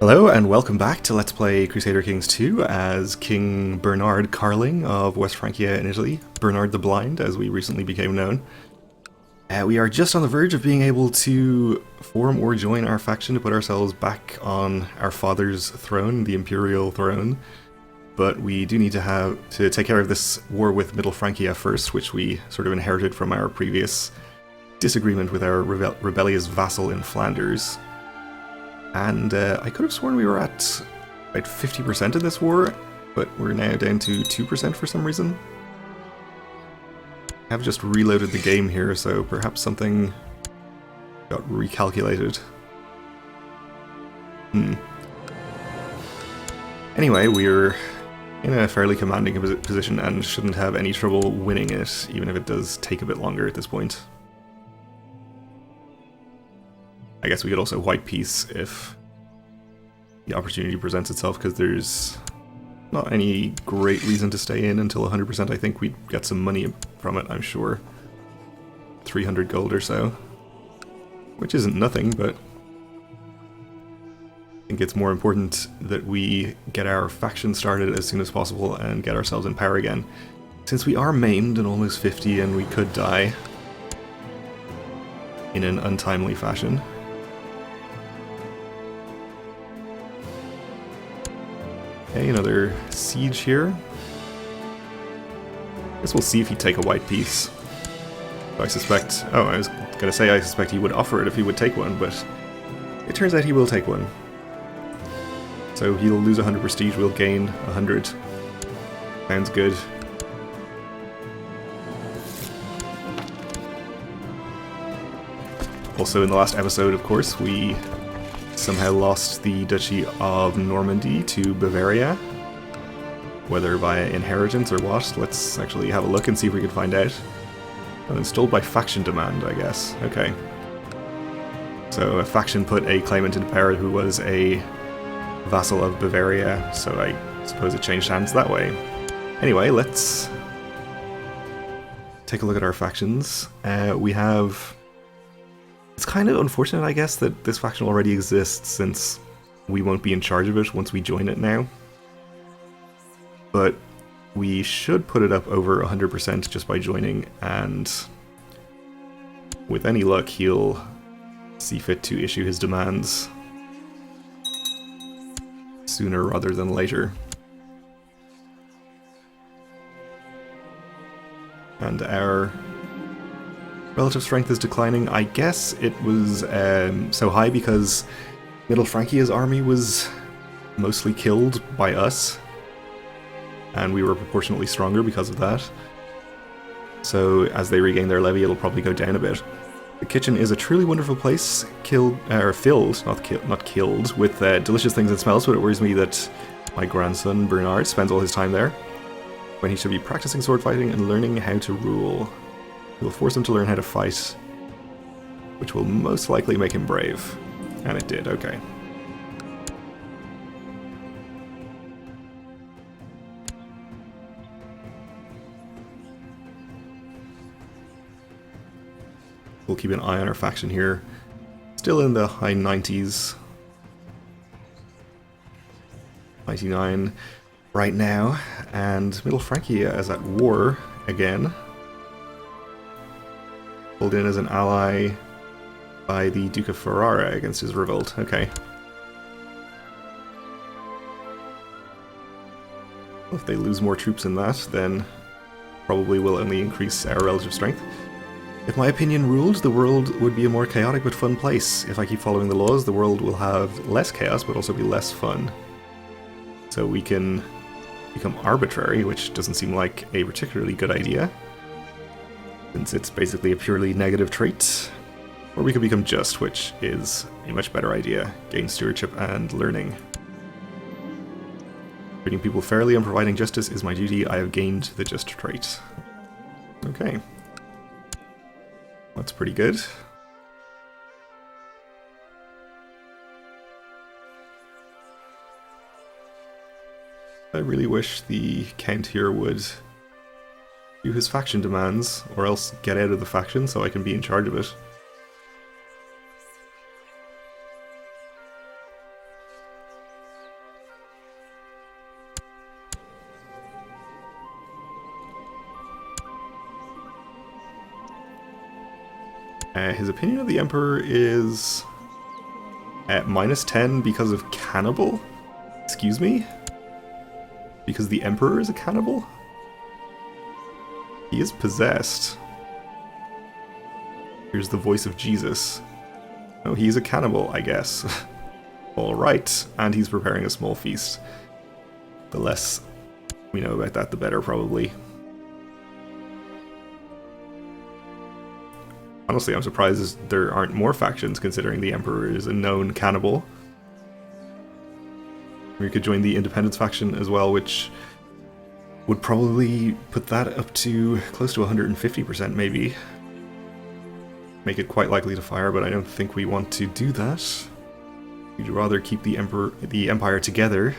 Hello and welcome back to Let's Play Crusader Kings 2 as King Bernard Karling of West Francia in Italy, Bernard the Blind as we recently became known. We are just on the verge of being able to form or join our faction to put ourselves back on our father's throne, the imperial throne, but we do need to take care of this war with Middle Francia first, which we sort of inherited from our previous disagreement with our rebellious vassal in Flanders. And I could have sworn we were at about 50% in this war, but we're now down to 2% for some reason. I have just reloaded the game here, so perhaps something got recalculated. Anyway, we're in a fairly commanding position and shouldn't have any trouble winning it, even if it does take a bit longer at this point. I guess we could also white peace if the opportunity presents itself, because there's not any great reason to stay in until 100%. I think we'd get some money from it, I'm sure. 300 gold or so. Which isn't nothing, but I think it's more important that we get our faction started as soon as possible and get ourselves in power again. Since we are maimed and almost 50 and we could die in an untimely fashion. Okay, another siege here. Guess we'll see if he'd take a white peace. I suspect... Oh, I was gonna say I suspect he would offer it if he would take one, but it turns out he will take one. So he'll lose 100 prestige, we'll gain 100. Sounds good. Also in the last episode, of course, we somehow lost the Duchy of Normandy to Bavaria. Whether by inheritance or what, let's actually have a look and see if we can find out. Oh, installed by faction demand, I guess. Okay. So a faction put a claimant into power who was a vassal of Bavaria, so I suppose it changed hands that way. Anyway, let's take a look at our factions. We have... It's kind of unfortunate, I guess, that this faction already exists, since we won't be in charge of it once we join it now. But we should put it up over 100% just by joining, and with any luck he'll see fit to issue his demands sooner rather than later. And our relative strength is declining. I guess it was so high because Middle Francia's army was mostly killed by us, and we were proportionately stronger because of that. So as they regain their levy, it'll probably go down a bit. The kitchen is a truly wonderful place, filled, not killed, with delicious things and smells, but it worries me that my grandson Bernard spends all his time there, when he should be practicing sword fighting and learning how to rule. We'll force him to learn how to fight, which will most likely make him brave. And it did, okay. We'll keep an eye on our faction here. Still in the high 90s. 99 right now, and Middle Francia is at war again. Pulled in as an ally by the Duke of Ferrara against his revolt. Okay. Well, if they lose more troops in that, then probably will only increase our relative strength. If my opinion ruled, the world would be a more chaotic but fun place. If I keep following the laws, the world will have less chaos but also be less fun. So we can become arbitrary, which doesn't seem like a particularly good idea, since it's basically a purely negative trait. Or we could become just, which is a much better idea. Gain stewardship and learning. Treating people fairly and providing justice is my duty. I have gained the just trait. Okay. That's pretty good. I really wish the Count here would do his faction demands, or else get out of the faction so I can be in charge of it. His opinion of the Emperor is at -10 because of cannibal? Excuse me? Because the Emperor is a cannibal? He is possessed. Here's the voice of Jesus. Oh, he's a cannibal, I guess. Alright, and he's preparing a small feast. The less we know about that, the better, probably. Honestly, I'm surprised there aren't more factions, considering the Emperor is a known cannibal. We could join the Independence faction as well, which would probably put that up to close to 150% maybe. Make it quite likely to fire, but I don't think we want to do that. We'd rather keep the Empire together,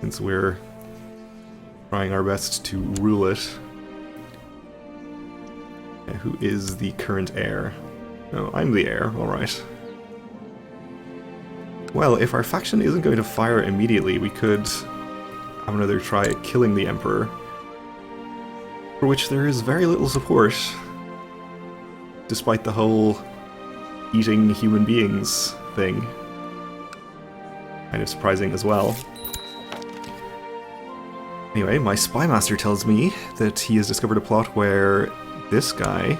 since we're trying our best to rule it. Who is the current heir? Oh, I'm the heir, alright. Well, if our faction isn't going to fire immediately, we could have another try at killing the Emperor, for which there is very little support, despite the whole eating human beings thing. Kind of surprising as well. Anyway, my spy master tells me that he has discovered a plot where this guy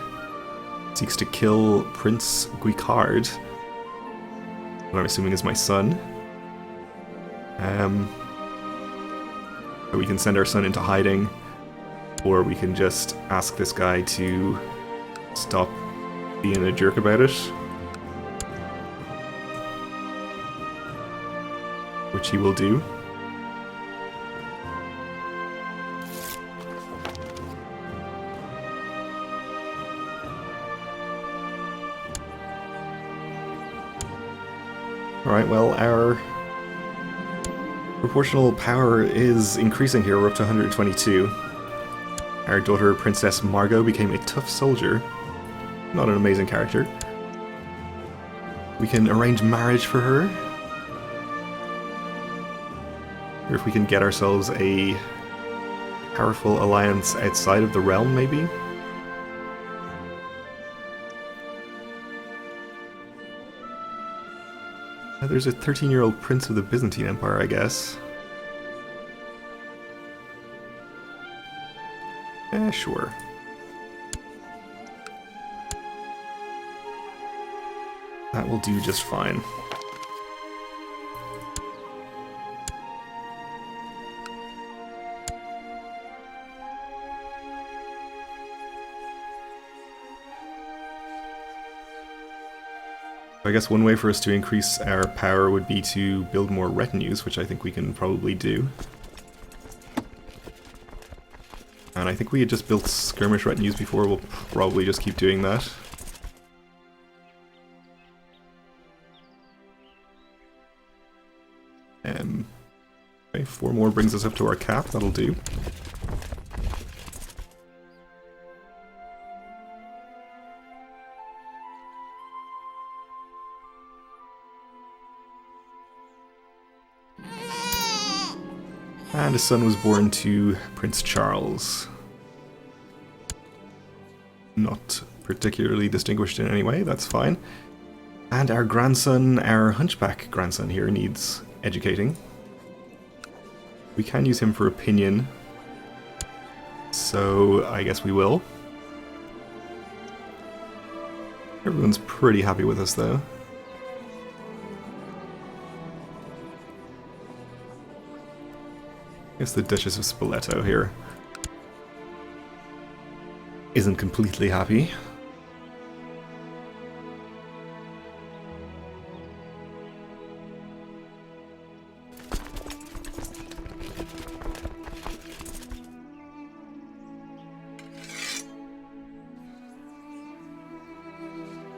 seeks to kill Prince Guicard, what I'm assuming is my son. So we can send our son into hiding, or we can just ask this guy to stop being a jerk about it. Which he will do. Alright, well, our proportional power is increasing here. We're up to 122. Our daughter, Princess Margot, became a tough soldier. Not an amazing character. We can arrange marriage for her. Or if we can get ourselves a powerful alliance outside of the realm, maybe? There's a 13-year-old prince of the Byzantine Empire, I guess. Sure. That will do just fine. I guess one way for us to increase our power would be to build more retinues, which I think we can probably do. And I think we had just built skirmish retinues before, we'll probably just keep doing that. Okay, 4 more brings us up to our cap, that'll do. And a son was born to Prince Charles. Not particularly distinguished in any way, that's fine. And our grandson, our hunchback grandson here, needs educating. We can use him for opinion, so I guess we will. Everyone's pretty happy with us, though. I guess the Duchess of Spoleto here isn't completely happy.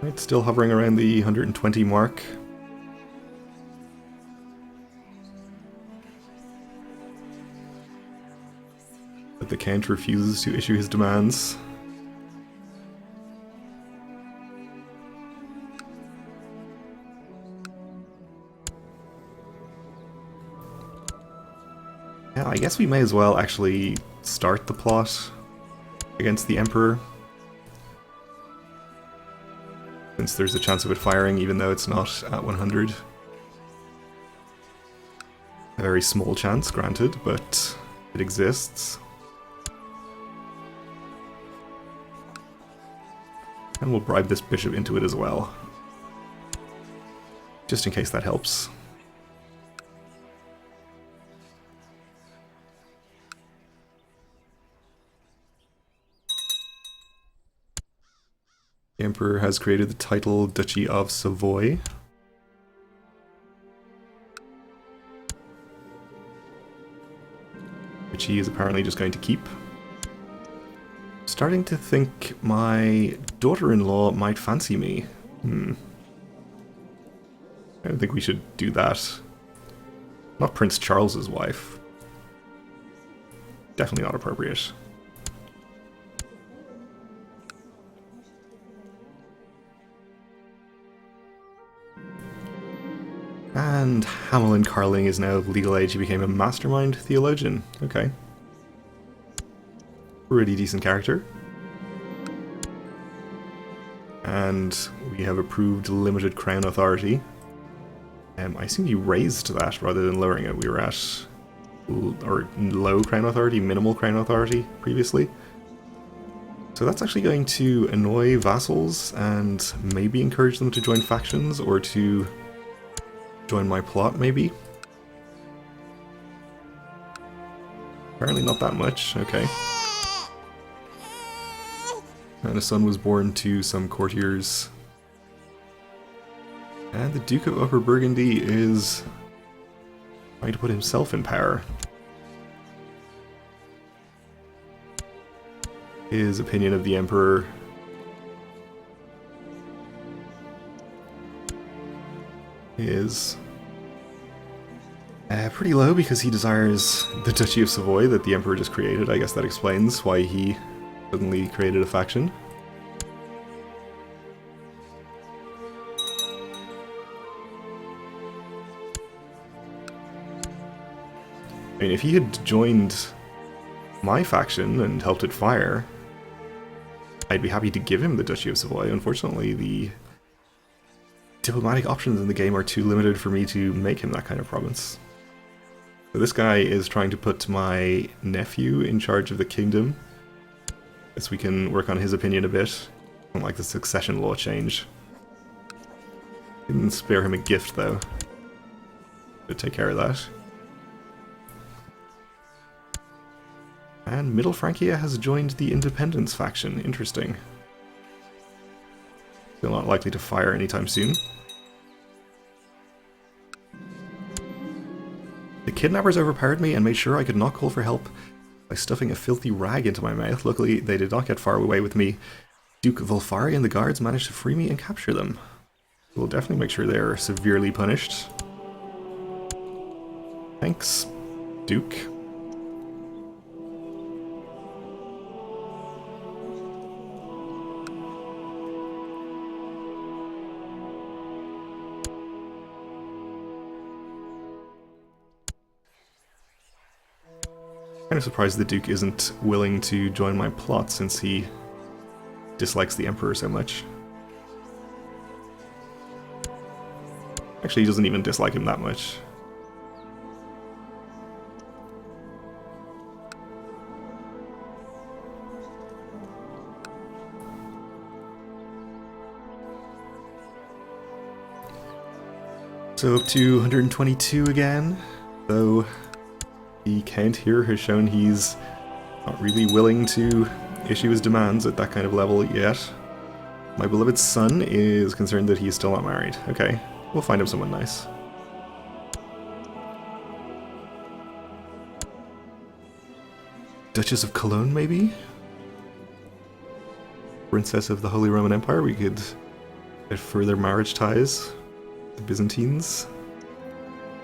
Right, still hovering around the 120 mark. But the Count refuses to issue his demands. Yeah, I guess we may as well actually start the plot against the Emperor. since there's a chance of it firing even though it's not at 100. A very small chance, granted, but it exists. And we'll bribe this bishop into it as well, just in case that helps. The Emperor has created the title Duchy of Savoy. Which he is apparently just going to keep. Starting to think my daughter-in-law might fancy me. I don't think we should do that. Not Prince Charles's wife. Definitely not appropriate. And Karl Karling is now of legal age. He became a mastermind theologian. Okay. Pretty decent character. And we have approved limited crown authority. I assume you raised that rather than lowering it. We were at low crown authority, minimal crown authority previously. So that's actually going to annoy vassals and maybe encourage them to join factions or to join my plot, maybe. Apparently not that much, okay. And a son was born to some courtiers. And the Duke of Upper Burgundy is trying to put himself in power. His opinion of the Emperor is pretty low because he desires the Duchy of Savoy that the Emperor just created. I guess that explains why he suddenly created a faction. I mean, if he had joined my faction and helped it fire, I'd be happy to give him the Duchy of Savoy. Unfortunately, the diplomatic options in the game are too limited for me to make him that kind of province. So this guy is trying to put my nephew in charge of the kingdom. Guess we can work on his opinion a bit. I don't like the succession law change. Didn't spare him a gift though. Should take care of that. And Middle Francia has joined the Independence faction. Interesting. Still not likely to fire anytime soon. The kidnappers overpowered me and made sure I could not call for help by stuffing a filthy rag into my mouth. Luckily, they did not get far away with me. Duke Volfari and the guards managed to free me and capture them. We'll definitely make sure they're severely punished. Thanks, Duke. Kind of surprised the Duke isn't willing to join my plot since he dislikes the Emperor so much. Actually, he doesn't even dislike him that much. So up to 122 again, though the count here has shown he's not really willing to issue his demands at that kind of level yet. My beloved son is concerned that he is still not married. Okay, we'll find him someone nice. Duchess of Cologne, maybe? Princess of the Holy Roman Empire, we could get further marriage ties. The Byzantines?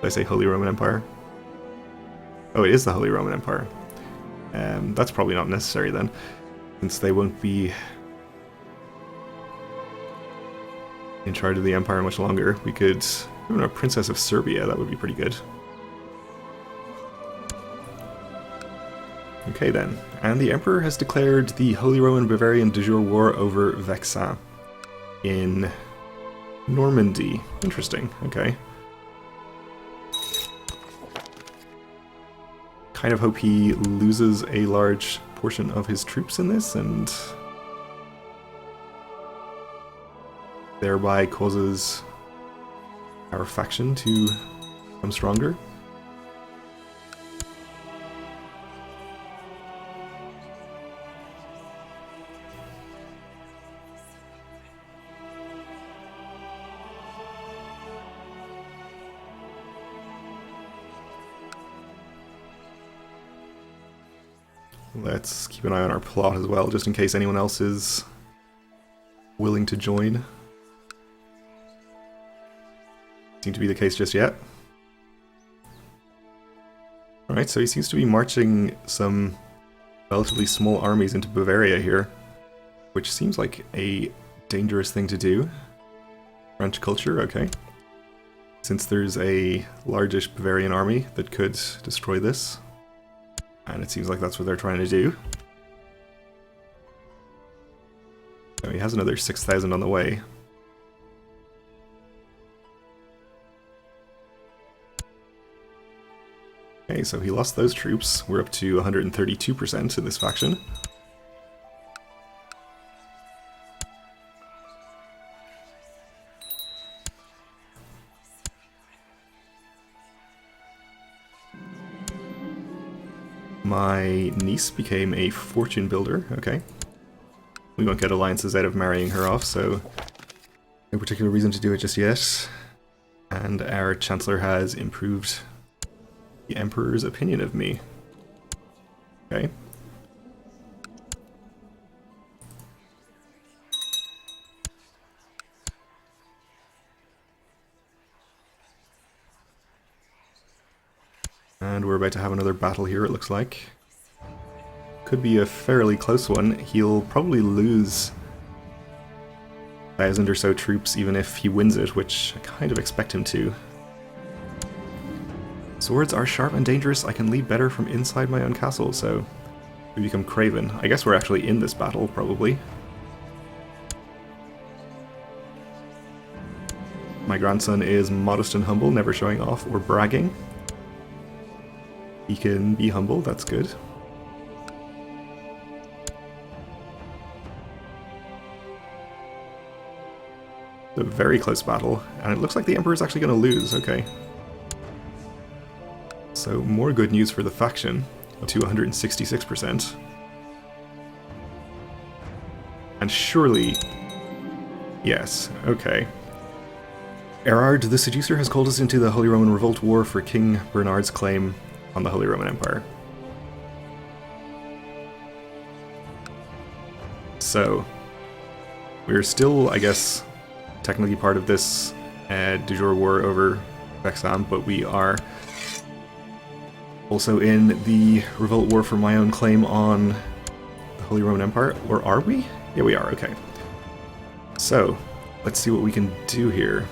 Did I say Holy Roman Empire? Oh, it is the Holy Roman Empire. That's probably not necessary then, since they won't be in charge of the Empire much longer. We could... a Princess of Serbia, that would be pretty good. Okay then, and the Emperor has declared the Holy Roman Bavarian de jure war over Vexin in Normandy. Interesting, okay. Kind of hope he loses a large portion of his troops in this and thereby causes our faction to become stronger. Let's keep an eye on our plot as well, just in case anyone else is willing to join. Seem to be the case just yet. Alright, so he seems to be marching some relatively small armies into Bavaria here, which seems like a dangerous thing to do. French culture, okay. Since there's a largish Bavarian army that could destroy this. And it seems like that's what they're trying to do. So he has another 6,000 on the way. Okay, so he lost those troops. We're up to 132% in this faction. My niece became a fortune builder, okay. We won't get alliances out of marrying her off, so no particular reason to do it just yet. And our Chancellor has improved the Emperor's opinion of me. Okay. And we're about to have another battle here, it looks like. Could be a fairly close one. He'll probably lose 1,000 or so troops even if he wins it, which I kind of expect him to. Swords are sharp and dangerous. I can lead better from inside my own castle, so we become craven. I guess we're actually in this battle, probably. My grandson is modest and humble, never showing off or bragging. He can be humble, that's good. A very close battle, and it looks like the Emperor is actually going to lose, okay. So more good news for the faction, up to 166%. And surely... yes, okay. Erard the Seducer has called us into the Holy Roman Revolt War for King Bernard's claim on the Holy Roman Empire. So, we're still, I guess, technically part of this de jure war over Vexham, but we are also in the revolt war for my own claim on the Holy Roman Empire. Or are we? Yeah, we are, okay. So, let's see what we can do here.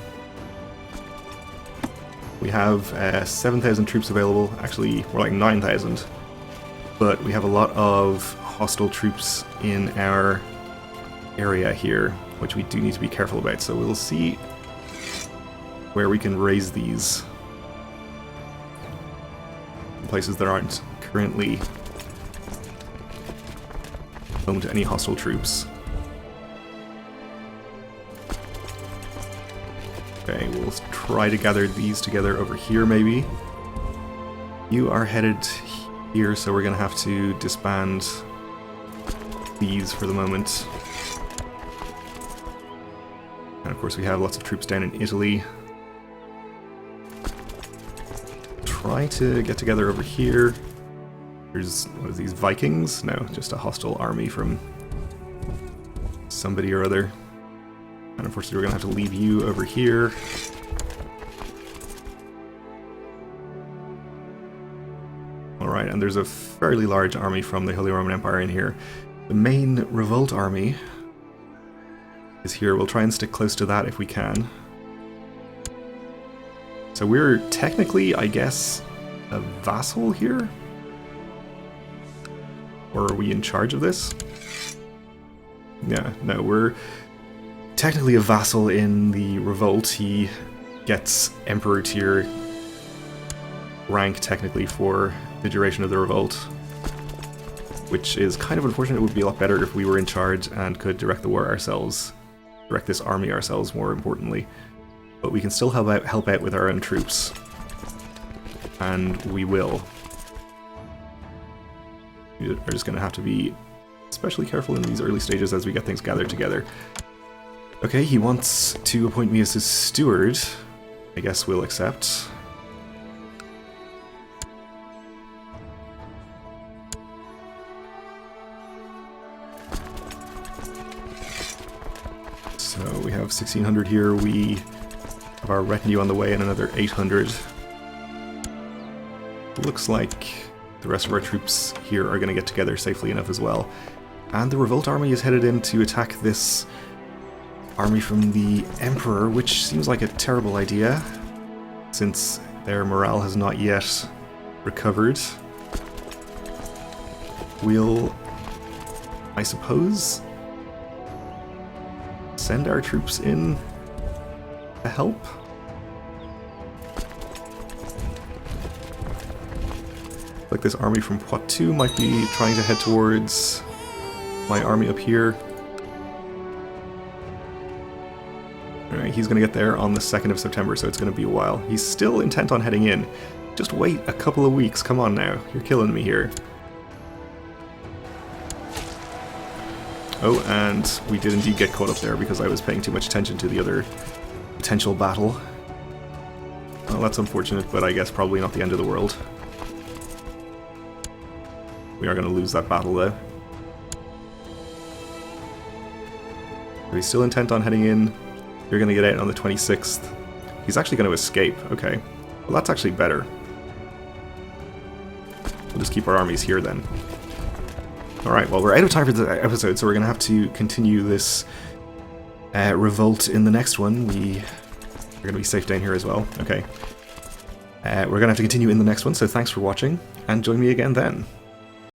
We have 7,000 troops available, actually more like 9,000, but we have a lot of hostile troops in our area here, which we do need to be careful about, so we'll see where we can raise these in places that aren't currently home to any hostile troops. Okay, we'll try to gather these together over here, maybe. You are headed here, so we're going to have to disband these for the moment. And of course we have lots of troops down in Italy. Try to get together over here. There's, what are these, Vikings? No, just a hostile army from somebody or other. And unfortunately we're going to have to leave you over here. Alright, and there's a fairly large army from the Holy Roman Empire in here. The main revolt army is here. We'll try and stick close to that if we can. So we're technically, I guess, a vassal here? Or are we in charge of this? Yeah, no, we're technically a vassal in the revolt. He gets Emperor tier rank technically for the duration of the revolt, which is kind of unfortunate. It would be a lot better if we were in charge and could direct the war ourselves, direct this army ourselves more importantly. But we can still help out with our own troops, and we will. We're just going to have to be especially careful in these early stages as we get things gathered together. Okay, he wants to appoint me as his steward. I guess we'll accept. So we have 1,600 here, we have our retinue on the way and another 800. Looks like the rest of our troops here are going to get together safely enough as well. And the revolt army is headed in to attack this army from the Emperor, which seems like a terrible idea, since their morale has not yet recovered. We'll, I suppose, send our troops in to help. Like this army from Poitou might be trying to head towards my army up here. Alright, he's going to get there on the 2nd of September, so it's going to be a while. He's still intent on heading in. Just wait a couple of weeks, come on now. You're killing me here. Oh, and we did indeed get caught up there because I was paying too much attention to the other potential battle. Well, that's unfortunate, but I guess probably not the end of the world. We are going to lose that battle, though. He's still intent on heading in. You're going to get out on the 26th. He's actually going to escape. Okay. Well, that's actually better. We'll just keep our armies here, then. Alright, well, we're out of time for the episode, so we're going to have to continue this revolt in the next one. We're going to be safe down here as well. Okay. We're going to have to continue in the next one, so thanks for watching, and join me again then.